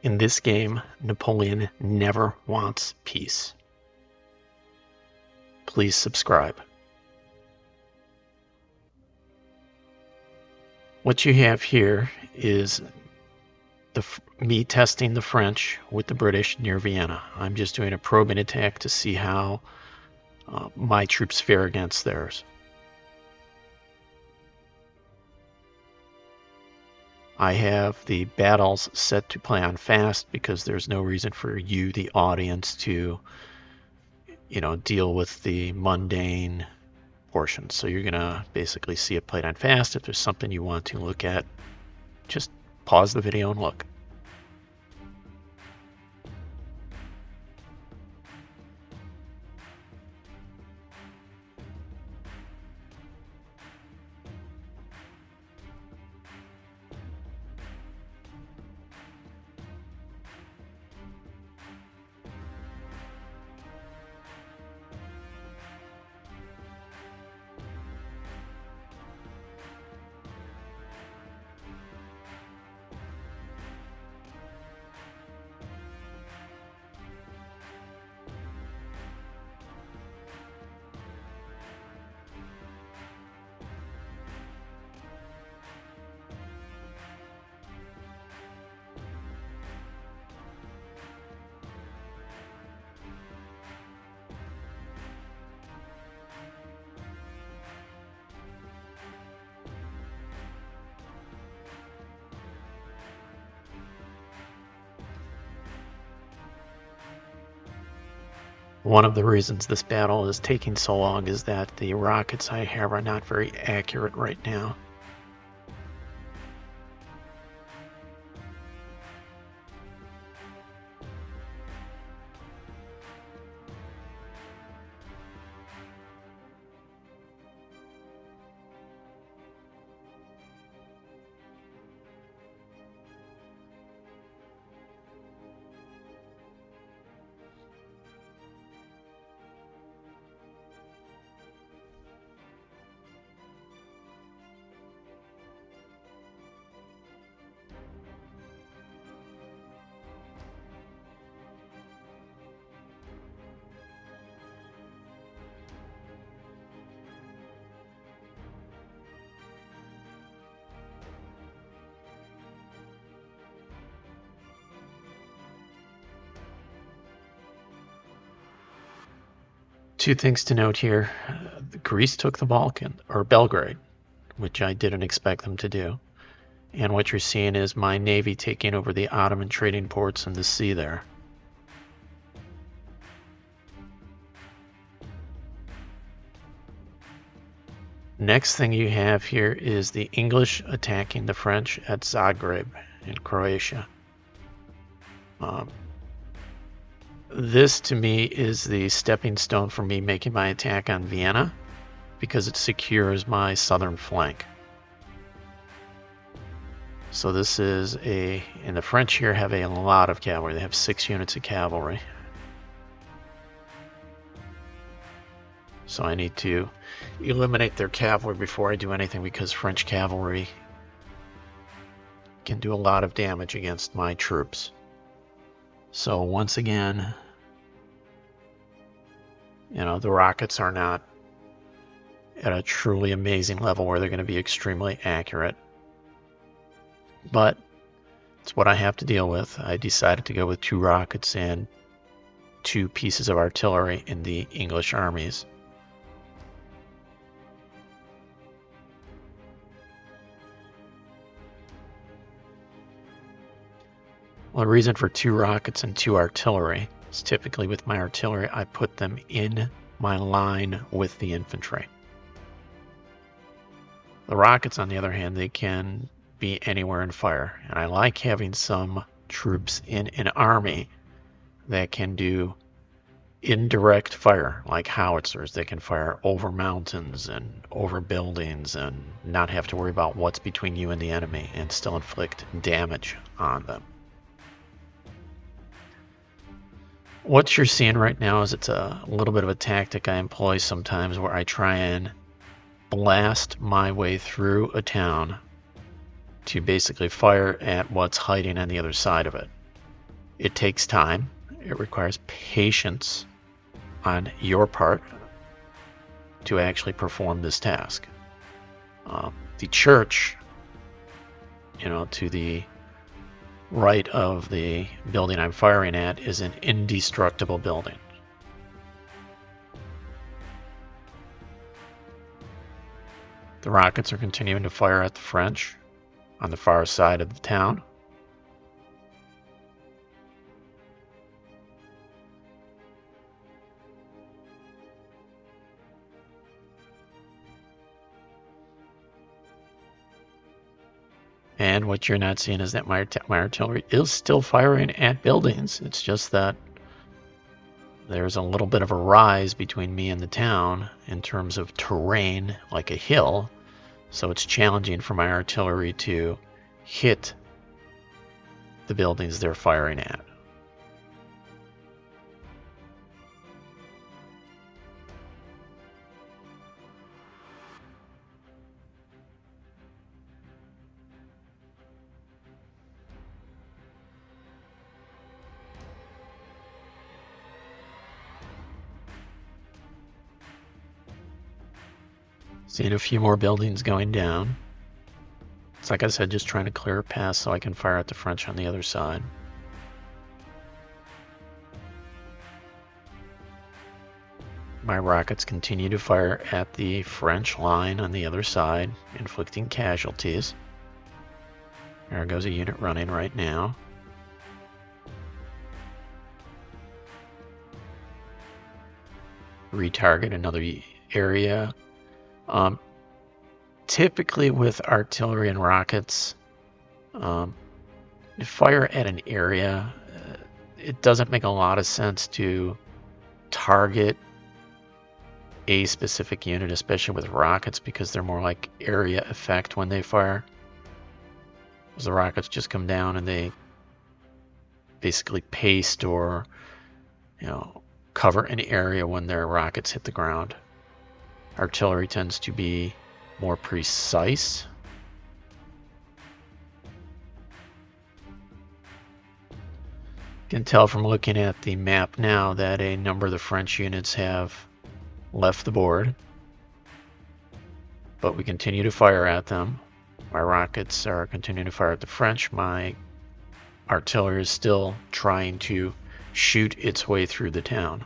In this game, Napoleon never wants peace. Please subscribe. What you have here is me testing the French with the British near Vienna. I'm just doing a probing attack to see how my troops fare against theirs. I have the battles set to play on fast because there's no reason for you, the audience, to deal with the mundane portions. So you're gonna basically see it played on fast. If there's something you want to look at, just pause the video and look. One of the reasons this battle is taking so long is that the rockets I have are not very accurate right now. Two things to note here. Greece took the Balkan, or Belgrade, which I didn't expect them to do. And what you're seeing is my navy taking over the Ottoman trading ports in the sea there. Next thing you have here is the English attacking the French at Zagreb in Croatia. This to me is the stepping stone for me making my attack on Vienna because it secures my southern flank. So this is and the French here have a lot of cavalry. They have 6 units of cavalry. So I need to eliminate their cavalry before I do anything because French cavalry can do a lot of damage against my troops. So once again, the rockets are not at a truly amazing level where they're going to be extremely accurate. But it's what I have to deal with. I decided to go with 2 rockets and 2 pieces of artillery in the English armies. Well, the reason for 2 rockets and 2 artillery is typically with my artillery, I put them in my line with the infantry. The rockets, on the other hand, they can be anywhere and fire. And I like having some troops in an army that can do indirect fire, like howitzers. They can fire over mountains and over buildings and not have to worry about what's between you and the enemy and still inflict damage on them. What you're seeing right now is it's a little bit of a tactic I employ sometimes where I try and blast my way through a town to basically fire at what's hiding on the other side of it. It takes time. It requires patience on your part to actually perform this task. The church, to the right of the building I'm firing at, is an indestructible building. The rockets are continuing to fire at the French on the far side of the town. And what you're not seeing is that my artillery is still firing at buildings. It's just that there's a little bit of a rise between me and the town in terms of terrain, like a hill. So it's challenging for my artillery to hit the buildings they're firing at. Seeing a few more buildings going down. It's like I said, just trying to clear a path so I can fire at the French on the other side. My rockets continue to fire at the French line on the other side, inflicting casualties. There goes a unit running right now. Retarget another area. Typically with artillery and rockets, you fire at an area, it doesn't make a lot of sense to target a specific unit, especially with rockets, because they're more like area effect when they fire. Because the rockets just come down and they basically paste or cover an area when their rockets hit the ground. Artillery tends to be more precise. You can tell from looking at the map now that a number of the French units have left the board, but we continue to fire at them. My rockets are continuing to fire at the French. My artillery is still trying to shoot its way through the town.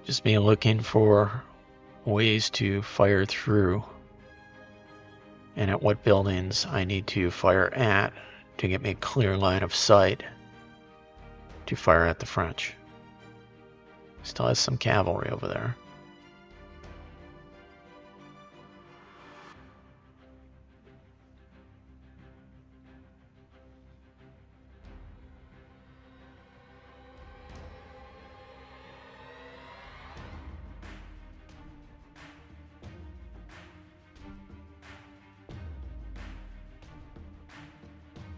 Just me looking for ways to fire through and at what buildings I need to fire at to get me a clear line of sight to fire at the French. Still has some cavalry over there.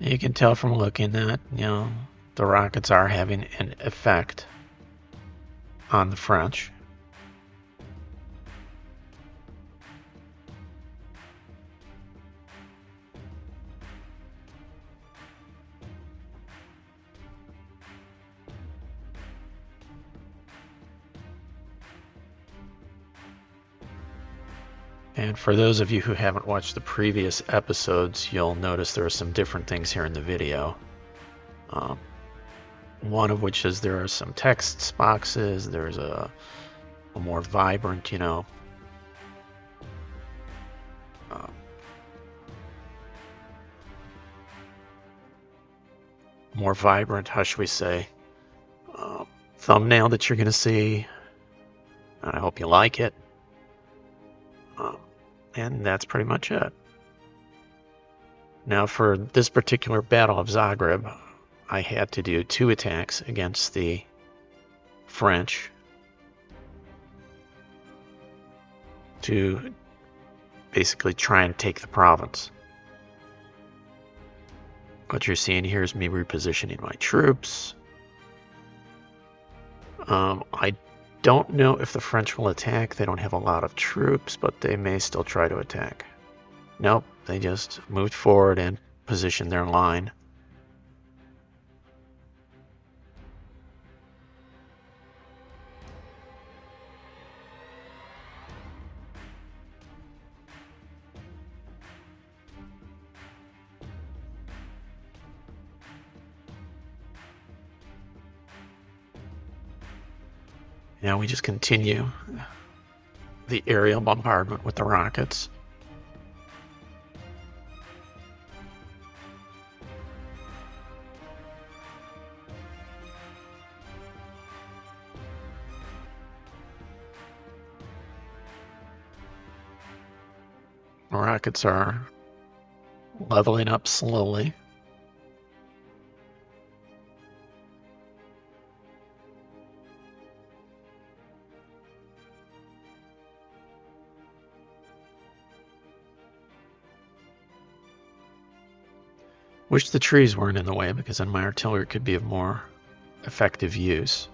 You can tell from looking that, the rockets are having an effect on the French. And for those of you who haven't watched the previous episodes, you'll notice there are some different things here in the video. One of which is there are some text boxes, there's a more vibrant, more vibrant, how should we say, thumbnail that you're going to see. I hope you like it. And that's pretty much it. Now for this particular Battle of Zagreb, I had to do 2 attacks against the French to basically try and take the province. What you're seeing here is me repositioning my troops. I don't know if the French will attack. They don't have a lot of troops, but they may still try to attack. Nope, they just moved forward and positioned their line. Now we just continue the aerial bombardment with the rockets. The rockets are leveling up slowly. Wish the trees weren't in the way, because then my artillery could be of more effective use.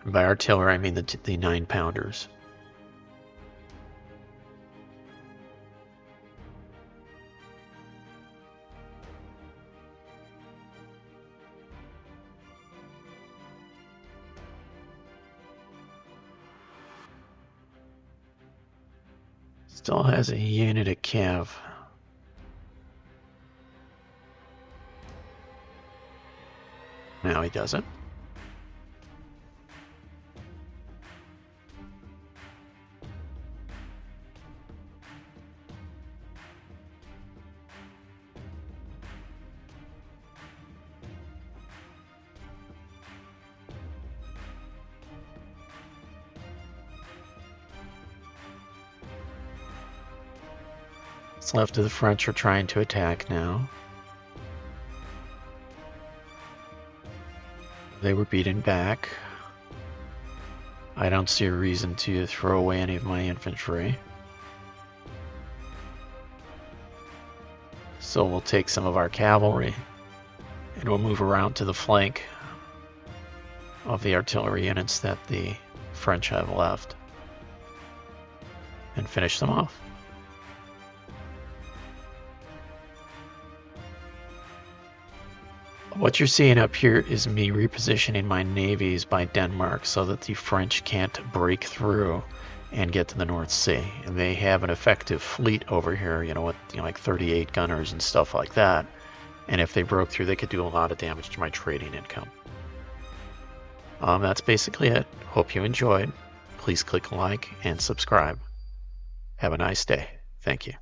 And by artillery, I mean the 9-pounders. Still has a unit of cav. Now he doesn't. What's left of the French are trying to attack now. They were beaten back. I don't see a reason to throw away any of my infantry. So we'll take some of our cavalry and we'll move around to the flank of the artillery units that the French have left and finish them off. What you're seeing up here is me repositioning my navies by Denmark so that the French can't break through and get to the North Sea. And they have an effective fleet over here, with like 38 gunners and stuff like that. And if they broke through, they could do a lot of damage to my trading income. That's basically it. Hope you enjoyed. Please click like and subscribe. Have a nice day. Thank you.